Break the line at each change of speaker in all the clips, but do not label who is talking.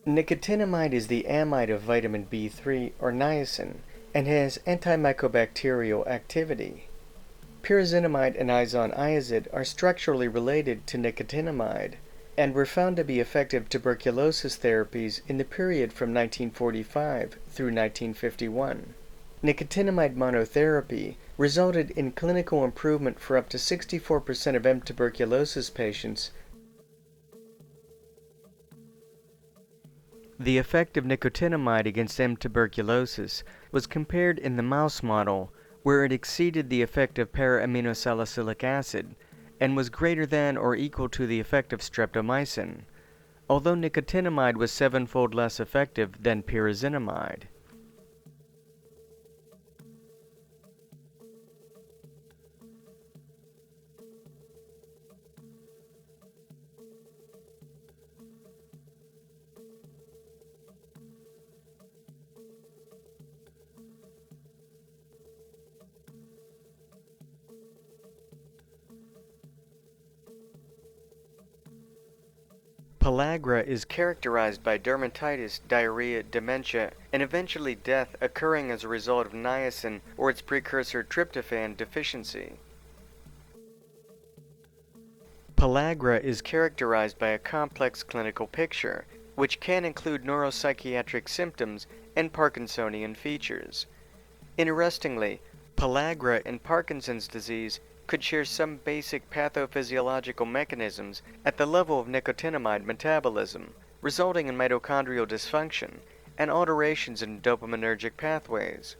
Nicotinamide is the amide of vitamin B3 or niacin and has antimicrobacterial activity. Pyrazinamide and isoniazid are structurally related to nicotinamide and were found to be effective tuberculosis therapies in the period from 1945 through 1951. Nicotinamide monotherapy resulted in clinical improvement for up to 64% of M. tuberculosis patients. The effect of nicotinamide against M. tuberculosis was compared in the mouse model, where it exceeded the effect of para-aminosalicylic acid and was greater than or equal to the effect of streptomycin, although nicotinamide was 7-fold less effective than pyrazinamide. Pellagra is characterized by dermatitis, diarrhea, dementia, and eventually death occurring as a result of niacin or its precursor tryptophan deficiency. Pellagra is characterized by a complex clinical picture, which can include neuropsychiatric symptoms and Parkinsonian features. Interestingly, pellagra and Parkinson's disease could share some basic pathophysiological mechanisms at the level of nicotinamide metabolism, resulting in mitochondrial dysfunction and alterations in dopaminergic pathways.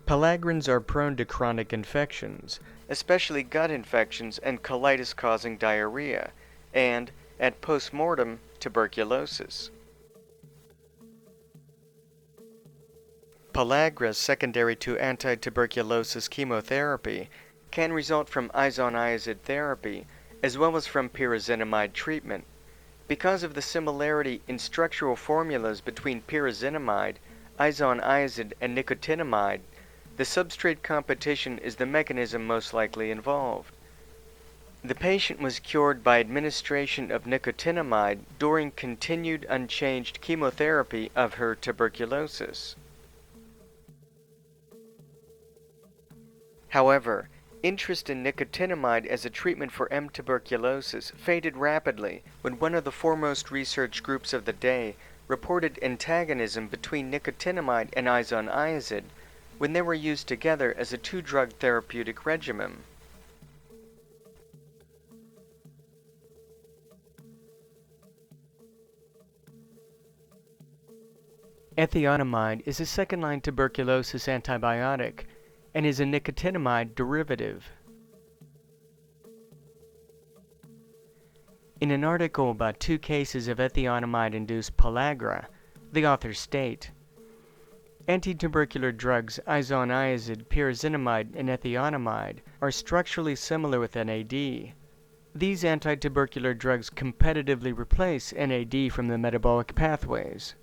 Pellagrans are prone to chronic infections, especially gut infections and colitis-causing diarrhea, and, at postmortem, tuberculosis. Pellagra secondary to anti-tuberculosis chemotherapy can result from isoniazid therapy as well as from pyrazinamide treatment. Because of the similarity in structural formulas between pyrazinamide, isoniazid, and nicotinamide, the substrate competition is the mechanism most likely involved. The patient was cured by administration of nicotinamide during continued unchanged chemotherapy of her tuberculosis. However, interest in nicotinamide as a treatment for M. tuberculosis faded rapidly when one of the foremost research groups of the day reported antagonism between nicotinamide and isoniazid when they were used together as a two-drug therapeutic regimen. Ethionamide is a second-line tuberculosis antibiotic and is a nicotinamide derivative. In an article about 2 cases of ethionamide-induced pellagra, the authors state, anti-tubercular drugs isoniazid, pyrazinamide, and ethionamide are structurally similar with NAD. These anti-tubercular drugs competitively replace NAD from the metabolic pathways.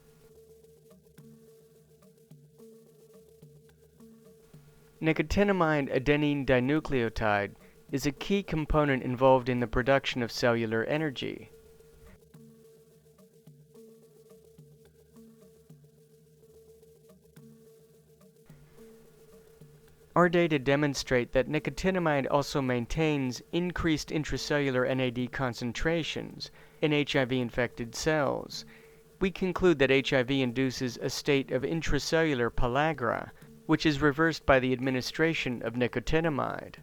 Nicotinamide adenine dinucleotide is a key component involved in the production of cellular energy. Our data demonstrate that nicotinamide also maintains increased intracellular NAD concentrations in HIV-infected cells. We conclude that HIV induces a state of intracellular pellagra, which is reversed by the administration of nicotinamide.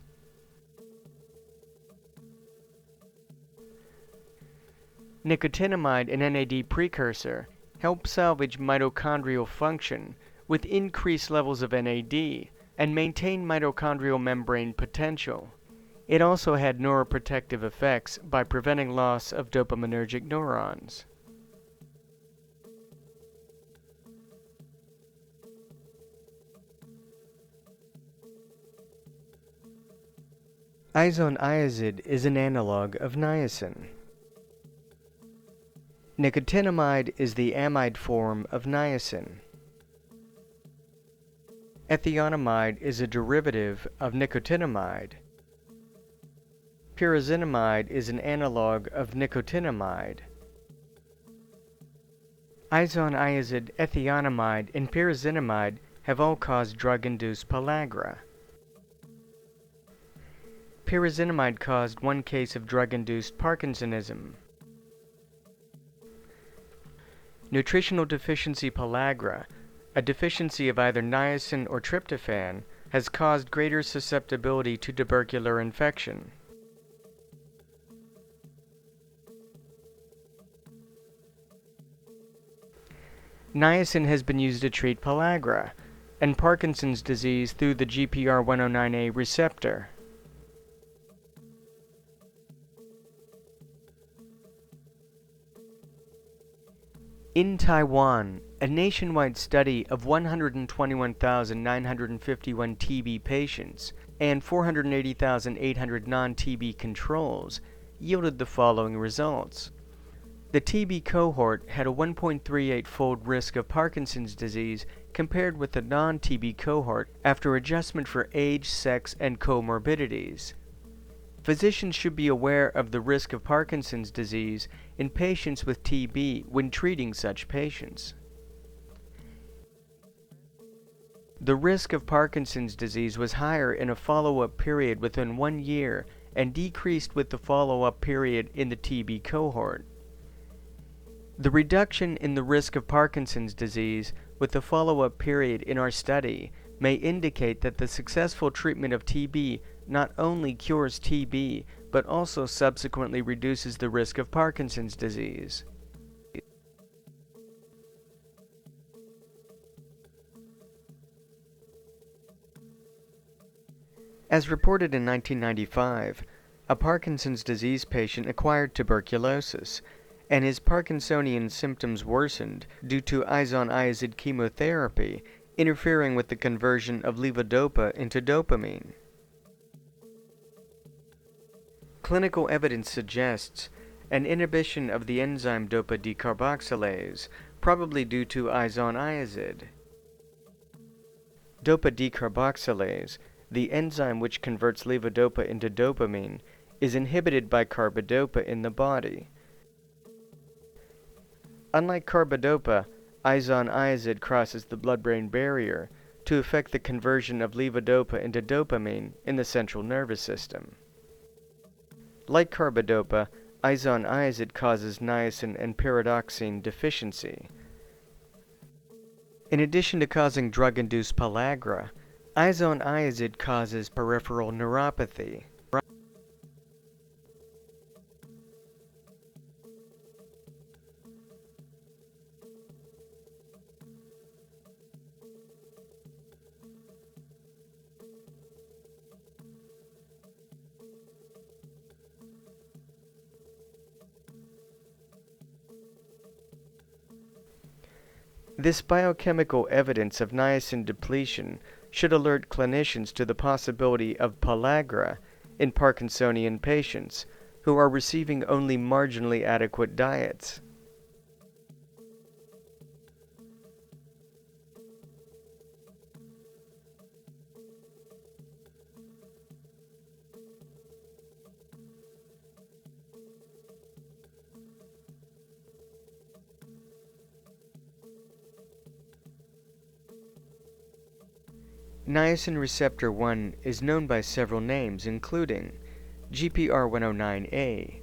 Nicotinamide, an NAD precursor, help salvage mitochondrial function with increased levels of NAD and maintain mitochondrial membrane potential. It also had neuroprotective effects by preventing loss of dopaminergic neurons. Isoniazid is an analog of niacin. Nicotinamide is the amide form of niacin. Ethionamide is a derivative of nicotinamide. Pyrazinamide is an analog of nicotinamide. Isoniazid, ethionamide, and pyrazinamide have all caused drug-induced pellagra. Pyrazinamide caused one case of drug-induced Parkinsonism. Nutritional deficiency pellagra, a deficiency of either niacin or tryptophan, has caused greater susceptibility to tubercular infection. Niacin has been used to treat pellagra and Parkinson's disease through the GPR109A receptor. In Taiwan, a nationwide study of 121,951 TB patients and 480,800 non-TB controls yielded the following results. The TB cohort had a 1.38-fold risk of Parkinson's disease compared with the non-TB cohort after adjustment for age, sex, and comorbidities. Physicians should be aware of the risk of Parkinson's disease in patients with TB when treating such patients. The risk of Parkinson's disease was higher in a follow-up period within 1 year and decreased with the follow-up period in the TB cohort. The reduction in the risk of Parkinson's disease with the follow-up period in our study may indicate that the successful treatment of TB not only cures TB, but also subsequently reduces the risk of Parkinson's disease. As reported in 1995, a Parkinson's disease patient acquired tuberculosis, and his Parkinsonian symptoms worsened due to Isoniazid chemotherapy, interfering with the conversion of levodopa into dopamine. Clinical evidence suggests an inhibition of the enzyme dopa decarboxylase, probably due to Isoniazid. Dopa decarboxylase, the enzyme which converts levodopa into dopamine, is inhibited by carbidopa in the body. Unlike carbidopa, Isoniazid crosses the blood-brain barrier to affect the conversion of levodopa into dopamine in the central nervous system. Like carbidopa, Isoniazid causes niacin and pyridoxine deficiency. In addition to causing drug-induced pellagra, Isoniazid causes peripheral neuropathy. This biochemical evidence of niacin depletion should alert clinicians to the possibility of pellagra in Parkinsonian patients who are receiving only marginally adequate diets. Niacin Receptor 1 is known by several names, including GPR109A.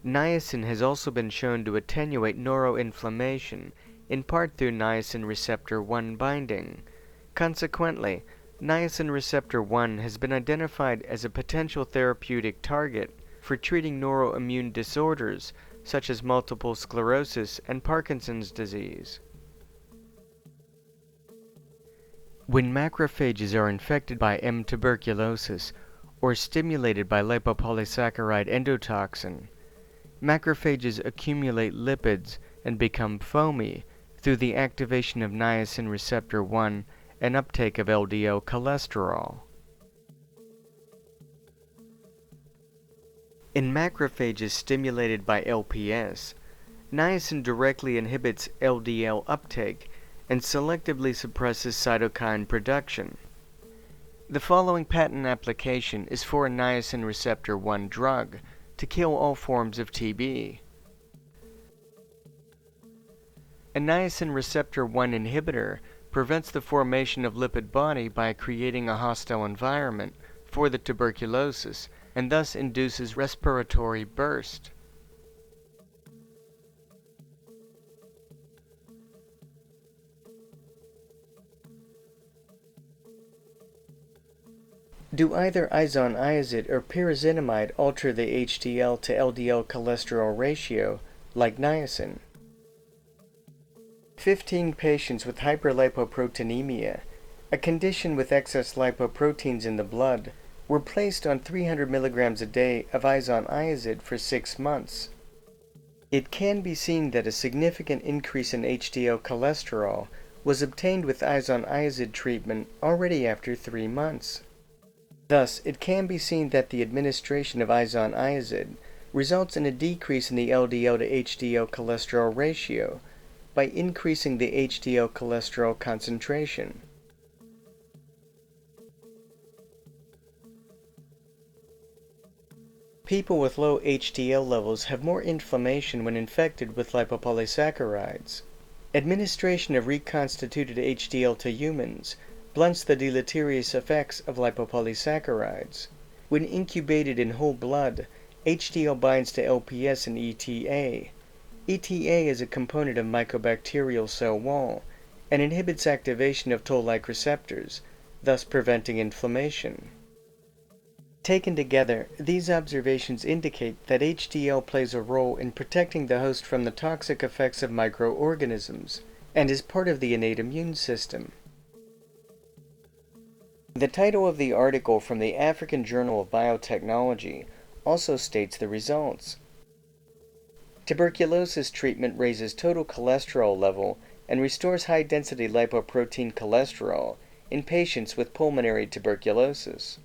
Niacin has also been shown to attenuate neuroinflammation, in part through Niacin Receptor 1 binding. Consequently, Niacin Receptor 1 has been identified as a potential therapeutic target for treating neuroimmune disorders such as multiple sclerosis and Parkinson's disease. When macrophages are infected by M. tuberculosis or stimulated by lipopolysaccharide endotoxin, macrophages accumulate lipids and become foamy through the activation of Niacin Receptor 1 and uptake of LDL cholesterol. In macrophages stimulated by LPS, niacin directly inhibits LDL uptake and selectively suppresses cytokine production. The following patent application is for a Niacin Receptor 1 drug to kill all forms of TB. A niacin receptor 1 inhibitor prevents the formation of lipid body by creating a hostile environment for the tuberculosis and thus induces respiratory burst. Do either isoniazid or pyrazinamide alter the HDL to LDL cholesterol ratio, like niacin? 15 patients with hyperlipoproteinemia, a condition with excess lipoproteins in the blood, were placed on 300 milligrams a day of isoniazid for 6 months. It can be seen that a significant increase in HDL cholesterol was obtained with isoniazid treatment already after 3 months. Thus, it can be seen that the administration of isoniazid results in a decrease in the LDL to HDL cholesterol ratio by increasing the HDL cholesterol concentration. People with low HDL levels have more inflammation when infected with lipopolysaccharides. Administration of reconstituted HDL to humans blunts the deleterious effects of lipopolysaccharides. When incubated in whole blood, HDL binds to LPS and ETA. ETA is a component of mycobacterial cell wall and inhibits activation of toll-like receptors, thus preventing inflammation. Taken together, these observations indicate that HDL plays a role in protecting the host from the toxic effects of microorganisms and is part of the innate immune system. The title of the article from the African Journal of Biotechnology also states the results. Tuberculosis treatment raises total cholesterol level and restores high-density lipoprotein cholesterol in patients with pulmonary tuberculosis.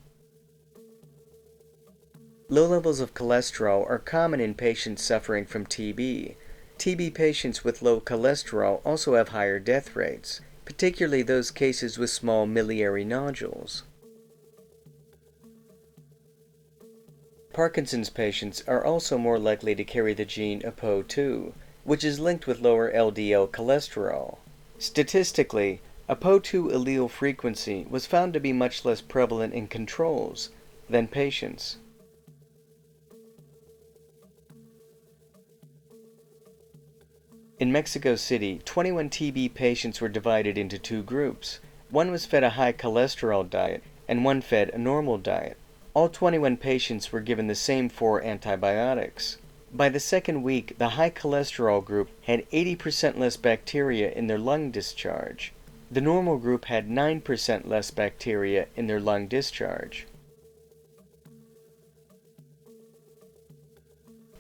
Low levels of cholesterol are common in patients suffering from TB. TB patients with low cholesterol also have higher death rates, particularly those cases with small miliary nodules. Parkinson's patients are also more likely to carry the gene APO2, which is linked with lower LDL cholesterol. Statistically, APO2 allele frequency was found to be much less prevalent in controls than patients. In Mexico City, 21 TB patients were divided into 2 groups. One was fed a high cholesterol diet, and one fed a normal diet. All 21 patients were given the same 4 antibiotics. By the second week, the high cholesterol group had 80% less bacteria in their lung discharge. The normal group had 9% less bacteria in their lung discharge.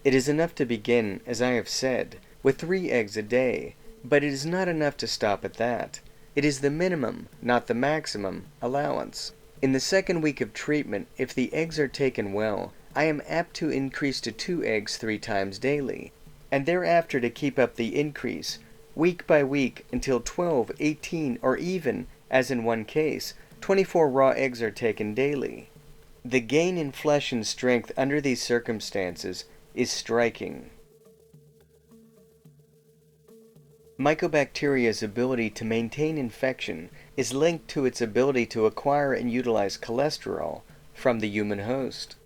It is enough to begin, as I have said, with 3 eggs a day, but it is not enough to stop at that. It is the minimum, not the maximum, allowance. In the second week of treatment, if the eggs are taken well, I am apt to increase to 2 eggs 3 times daily, and thereafter to keep up the increase, week by week, until 12, 18, or even, as in one case, 24 raw eggs are taken daily. The gain in flesh and strength under these circumstances is striking. Mycobacteria's ability to maintain infection is linked to its ability to acquire and utilize cholesterol from the human host.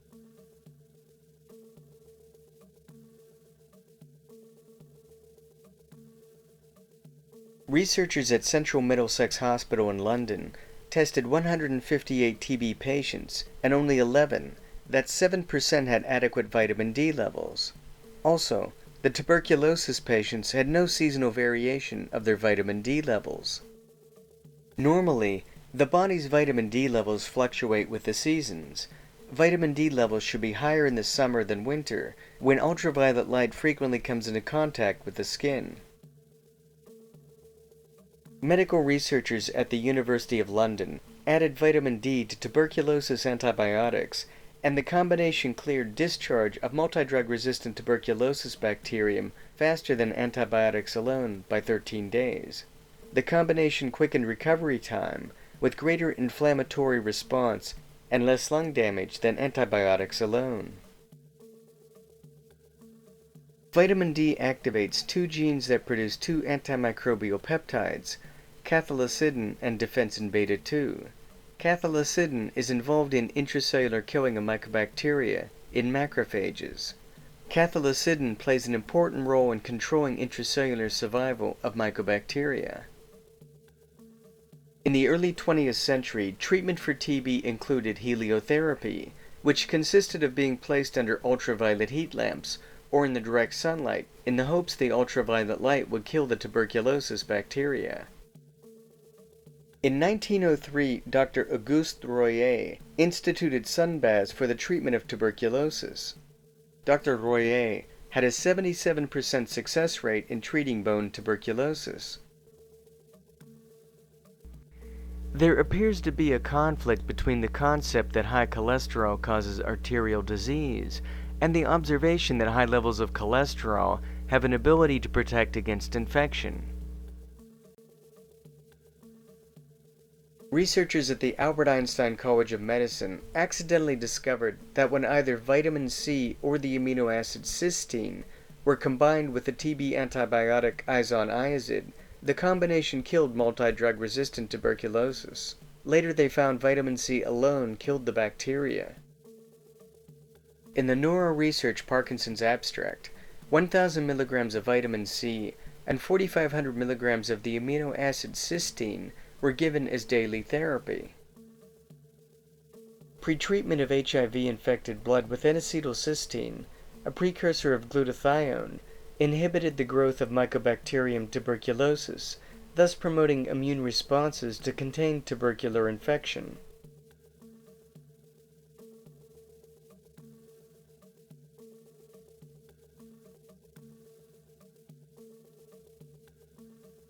Researchers at Central Middlesex Hospital in London tested 158 TB patients, and only 11, that's 7%, had adequate vitamin D levels. Also, the tuberculosis patients had no seasonal variation of their vitamin D levels. Normally, the body's vitamin D levels fluctuate with the seasons. Vitamin D levels should be higher in the summer than winter, when ultraviolet light frequently comes into contact with the skin. Medical researchers at the University of London added vitamin D to tuberculosis antibiotics, and the combination cleared discharge of multidrug-resistant tuberculosis bacterium faster than antibiotics alone by 13 days. The combination quickened recovery time with greater inflammatory response and less lung damage than antibiotics alone. Vitamin D activates two genes that produce two antimicrobial peptides, cathelicidin and defensin beta 2. Cathelicidin is involved in intracellular killing of mycobacteria in macrophages. Cathelicidin plays an important role in controlling intracellular survival of mycobacteria. In the early 20th century, treatment for TB included heliotherapy, which consisted of being placed under ultraviolet heat lamps or in the direct sunlight in the hopes the ultraviolet light would kill the tuberculosis bacteria. In 1903, Dr. Auguste Royer instituted sunbaths for the treatment of tuberculosis. Dr. Royer had a 77% success rate in treating bone tuberculosis. There appears to be a conflict between the concept that high cholesterol causes arterial disease and the observation that high levels of cholesterol have an ability to protect against infection. Researchers at the Albert Einstein College of Medicine accidentally discovered that when either vitamin C or the amino acid cysteine were combined with the TB antibiotic Isoniazid, the combination killed multi-drug resistant tuberculosis. Later they found vitamin C alone killed the bacteria. In the Neuro Research Parkinson's abstract, 1,000 milligrams of vitamin C and 4,500 milligrams of the amino acid cysteine were given as daily therapy. Pretreatment of HIV-infected blood with N-acetylcysteine, a precursor of glutathione, inhibited the growth of Mycobacterium tuberculosis, thus promoting immune responses to contain tubercular infection.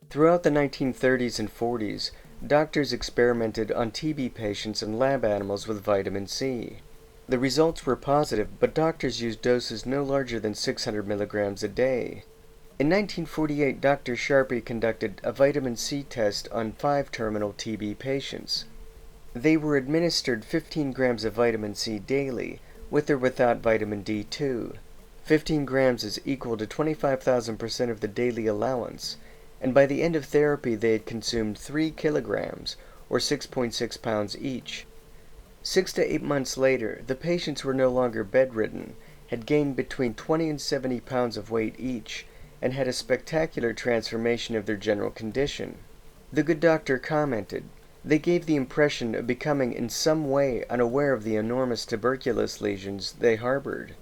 Throughout the 1930s and 40s, doctors experimented on TB patients and lab animals with vitamin C. The results were positive, but doctors used doses no larger than 600 milligrams a day. In 1948, Dr. Sharpey conducted a vitamin C test on 5 terminal TB patients. They were administered 15 grams of vitamin C daily, with or without vitamin D2. 15 grams is equal to 25,000% of the daily allowance, and by the end of therapy they had consumed 3 kilograms, or 6.6 pounds each. 6 to 8 months later, the patients were no longer bedridden, had gained between 20 and 70 pounds of weight each, and had a spectacular transformation of their general condition. The good doctor commented, "They gave the impression of becoming in some way unaware of the enormous tuberculous lesions they harbored."